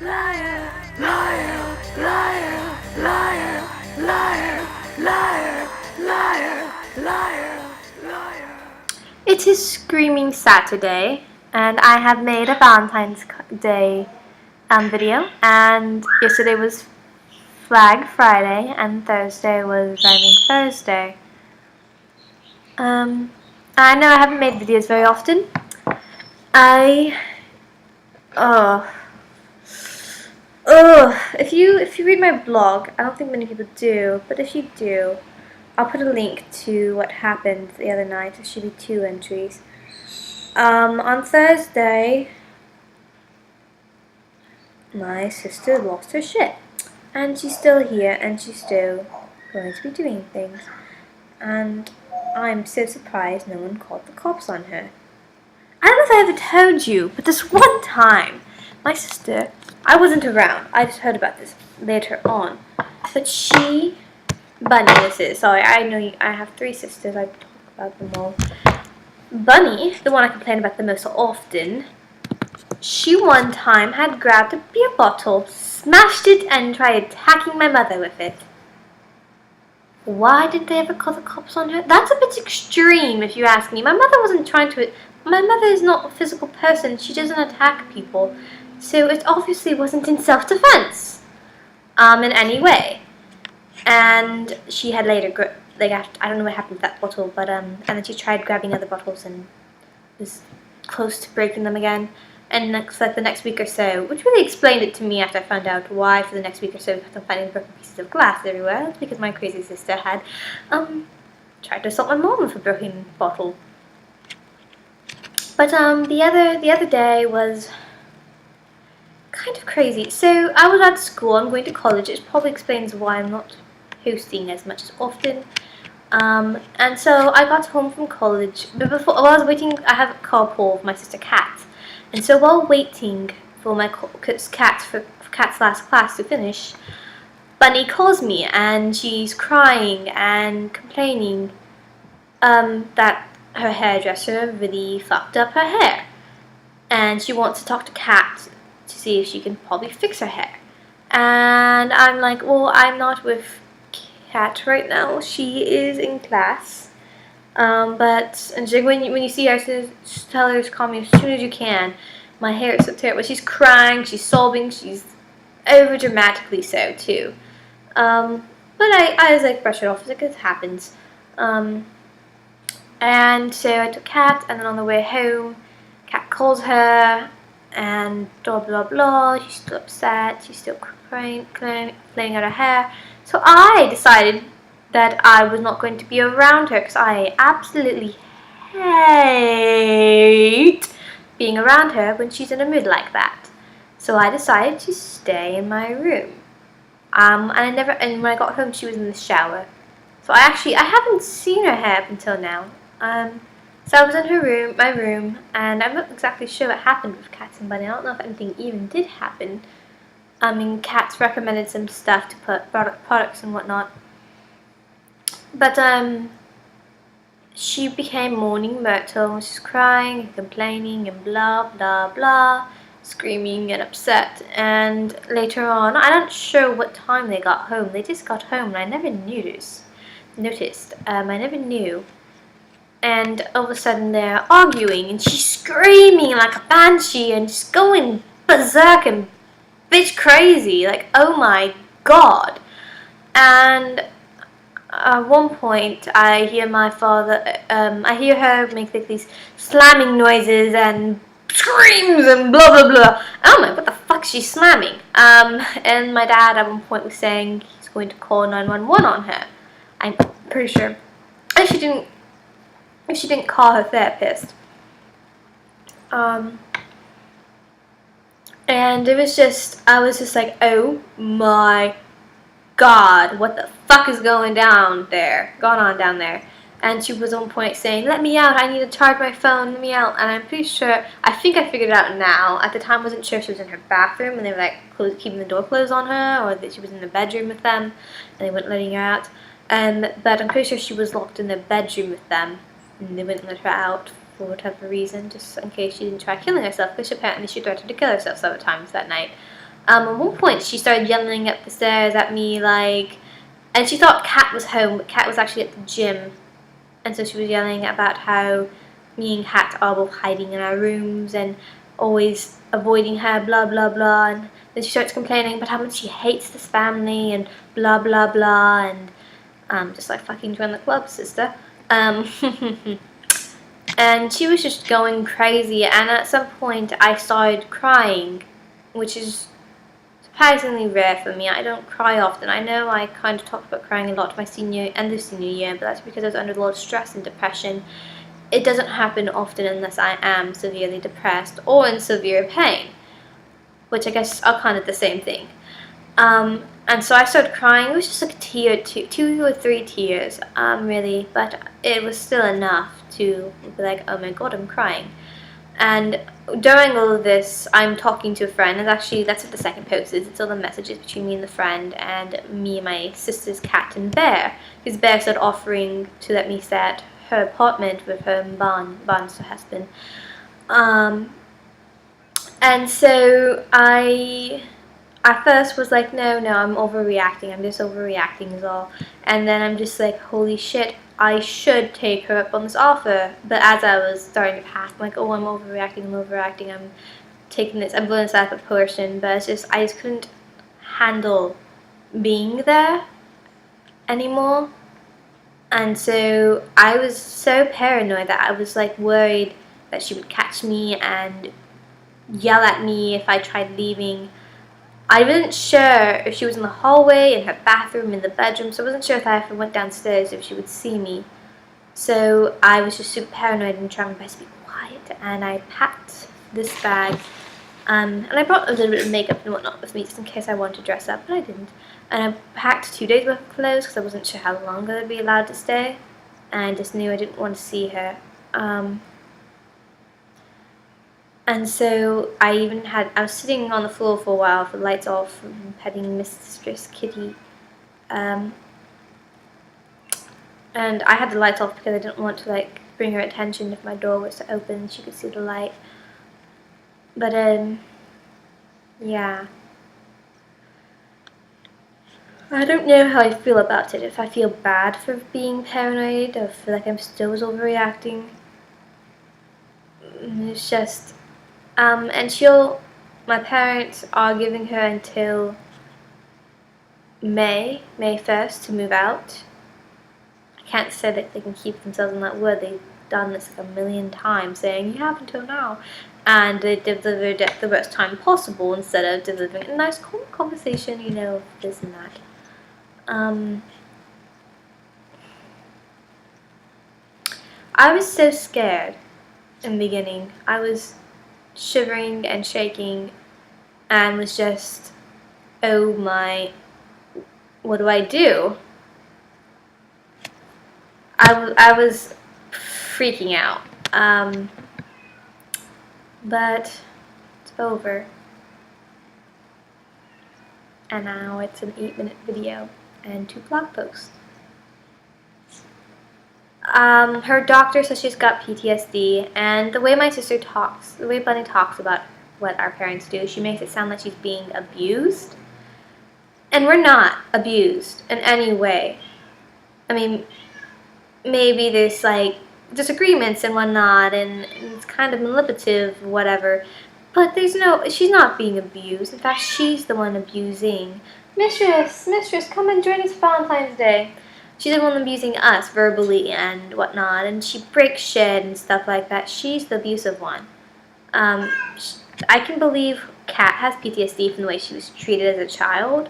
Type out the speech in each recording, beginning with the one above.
liar, liar, liar, liar, liar, liar, liar, liar, liar. It is Screaming Saturday, and I have made a Valentine's Day video, and yesterday was Flag Friday, and Thursday was Rhyming Thursday. I know I haven't made videos very often. If you read my blog, I don't think many people do, but if you do, I'll put a link to what happened the other night. There should be 2 entries. On Thursday, my sister lost her shit, and she's still here, and she's still going to be doing things, and I'm so surprised no one called the cops on her. I don't know if I ever told you, but this one time, my sister, I wasn't around. I just heard about this later on. But Bunny, this is. Sorry, I know I have 3 sisters. I talk about them all. Bunny, the one I complain about the most often, she one time had grabbed a beer bottle, smashed it, and tried attacking my mother with it. Why did they ever call the cops on her? That's a bit extreme, if you ask me. My mother wasn't trying to... My mother is not a physical person. She doesn't attack people. So it obviously wasn't in self-defense. In any way. And she had later... I don't know what happened with that bottle, but, and then she tried grabbing other bottles and was close to breaking them again. And the next week or so, which really explained it to me after I found out why for the next week or so I'm finding broken pieces of glass everywhere. That's because my crazy sister had tried to assault my mom with a broken bottle. But the other day was kind of crazy. So I was at school. I'm going to college. It probably explains why I'm not hosting as much as often. And so I got home from college. But while I was waiting, I have a carpool with my sister Kat. And so while waiting for my Kat's last class to finish, Bunny calls me and she's crying and complaining that her hairdresser really fucked up her hair. And she wants to talk to Kat to see if she can probably fix her hair. And I'm like, well, I'm not with Kat right now. She is in class. And she, when you see her, just tell her to call me as soon as you can. My hair is so terrible. She's crying, she's sobbing, she's over dramatically so too. But I was like, brush it off. It's like, it happens. And so I took Kat, and then on the way home, Kat calls her, and blah blah blah. She's still upset. She's still crying, playing out her hair. So I decided that I was not going to be around her because I absolutely hate being around her when she's in a mood like that. So I decided to stay in my room. And when I got home, she was in the shower. So I haven't seen her hair up until now. So I was in my room, and I'm not exactly sure what happened with Kat and Bunny. I don't know if anything even did happen. Kat's recommended some stuff to put products and whatnot. But, she became Mourning Myrtle. She's crying and complaining and blah, blah, blah, screaming and upset. And later on, I'm not sure what time they got home. They just got home, and I never noticed. I never knew. And all of a sudden, they're arguing, and she's screaming like a banshee and just going berserk and bitch crazy. Like, oh my god. And at one point, I hear my father, I hear her make like these slamming noises and screams and blah blah blah. I'm like, what the fuck is she slamming? And my dad at one point was saying he's going to call 911 on her. I'm pretty sure. If she didn't call her therapist. And it was just, I was just like, oh my god, what the fuck is going on down there? And she was on one point saying, let me out, I need to charge my phone, let me out. And I'm pretty sure, I think I figured it out now. At the time I wasn't sure if she was in her bathroom and they were like keeping the door closed on her, or that she was in the bedroom with them and they weren't letting her out. But I'm pretty sure she was locked in the bedroom with them and they wouldn't let her out for whatever reason, just in case she didn't try killing herself, because apparently she threatened to kill herself several times that night. At one point, she started yelling up the stairs at me, like, and she thought Kat was home, but Kat was actually at the gym. And so she was yelling about how me and Kat are both hiding in our rooms and always avoiding her, blah, blah, blah. And then she starts complaining about how much she hates this family and blah, blah, blah. And just like, fucking join the club, sister. And she was just going crazy. And at some point, I started crying, which is surprisingly rare for me. I don't cry often. I know I kind of talked about crying a lot my senior year, but that's because I was under a lot of stress and depression. It doesn't happen often unless I am severely depressed or in severe pain, which I guess are kind of the same thing. And so I started crying. It was just like a tear, two or three tears, really, but it was still enough to be like, oh my god, I'm crying. And during all of this, I'm talking to a friend, and actually that's what the second post is. It's all the messages between me and the friend, and me and my sister's cat and Bear, because Bear started offering to let me stay at her apartment with her and Barnes, her husband. And so I at first was like, no, I'm overreacting, I'm just overreacting is all. And then I'm just like, holy shit, I should take her up on this offer. But as I was starting to pack, I'm like, oh, I'm overreacting, I'm taking this, I'm blowing this out of proportion. But it's just, I just couldn't handle being there anymore. And so I was so paranoid that I was like worried that she would catch me and yell at me if I tried leaving. I wasn't sure if she was in the hallway, in her bathroom, in the bedroom, so I wasn't sure if I ever went downstairs if she would see me. So I was just super paranoid and trying my best to be quiet, and I packed this bag, and I brought a little bit of makeup and whatnot with me just in case I wanted to dress up, but I didn't. And I packed 2 days worth of clothes because I wasn't sure how long I'd be allowed to stay, and I just knew I didn't want to see her. And so I was sitting on the floor for a while with the lights off and petting Mistress Kitty. And I had the lights off because I didn't want to like bring her attention if my door was to open, she could see the light. But yeah. I don't know how I feel about it, if I feel bad for being paranoid or feel like I'm still overreacting. It's just... and my parents are giving her until May 1st to move out. I can't say that they can keep themselves on that word. They've done this like a million times, saying, you have until now. And they delivered at the worst time possible instead of delivering a nice conversation, you know, this and that. I was so scared in the beginning. I was shivering and shaking and was just, oh my, what do I do? I was freaking out, but it's over, and now it's an 8-minute video and 2 blog posts. Her doctor says she's got PTSD, and the way my sister talks, the way Bunny talks about what our parents do, she makes it sound like she's being abused. And we're not abused in any way. I mean, maybe there's like disagreements and whatnot, and it's kind of manipulative, whatever. But she's not being abused. In fact, she's the one abusing. Mistress, come and join us for Valentine's Day. She's the one abusing us verbally and whatnot, and she breaks shit and stuff like that. She's the abusive one. I can believe Kat has PTSD from the way she was treated as a child,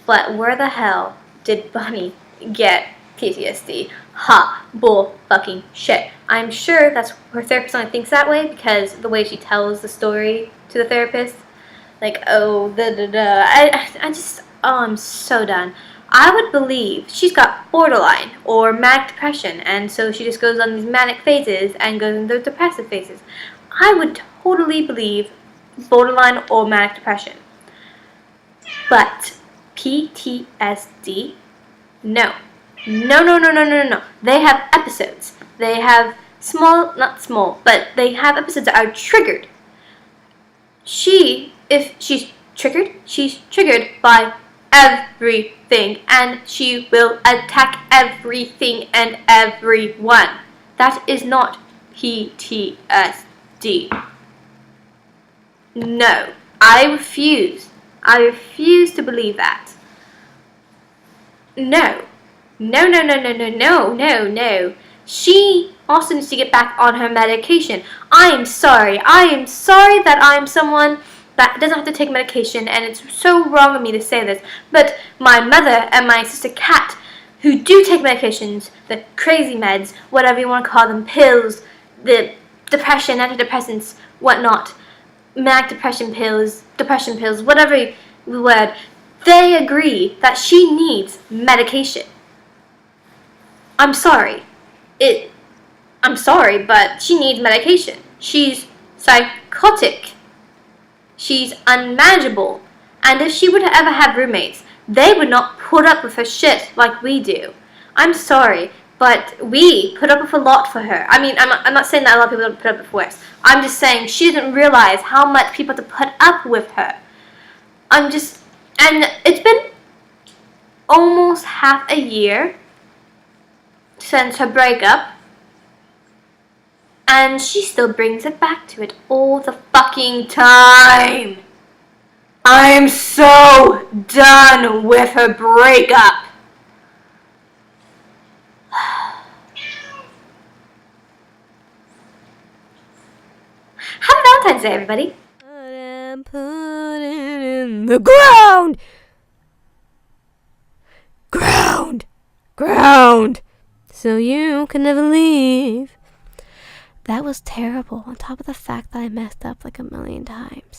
but where the hell did Bunny get PTSD? Ha, bull fucking shit. I'm sure that's her therapist only thinks that way because the way she tells the story to the therapist, like, oh, I'm so done. I would believe she's got borderline or manic depression, and so she just goes on these manic phases and goes into depressive phases. I would totally believe borderline or manic depression. But PTSD? No. No. They have episodes. They have not small, but they have episodes that are triggered. If she's triggered. She's triggered by everything, and she will attack everything and everyone. That is not PTSD. No, I refuse. I refuse to believe that. No. No, no, no, no, no, no, no, no. She also needs to get back on her medication. I am sorry. I am sorry that I'm someone that doesn't have to take medication, and it's so wrong of me to say this, but my mother and my sister Kat, who do take medications, the crazy meds, whatever you want to call them, pills, the depression, antidepressants, whatnot, manic depression pills, whatever word, they agree that she needs medication. I'm sorry. I'm sorry, but she needs medication. She's psychotic. She's unmanageable. And if she were to ever have roommates, they would not put up with her shit like we do. I'm sorry, but we put up with a lot for her. I mean, I'm not saying that a lot of people don't put up with us. I'm just saying she didn't realize how much people have to put up with her. And it's been almost half a year since her breakup, and she still brings it back to it all the fucking time. I'm so done with her breakup. Happy Valentine's Day, everybody. Put it in the ground. Ground. So you can never leave. That was terrible, on top of the fact that I messed up like a million times.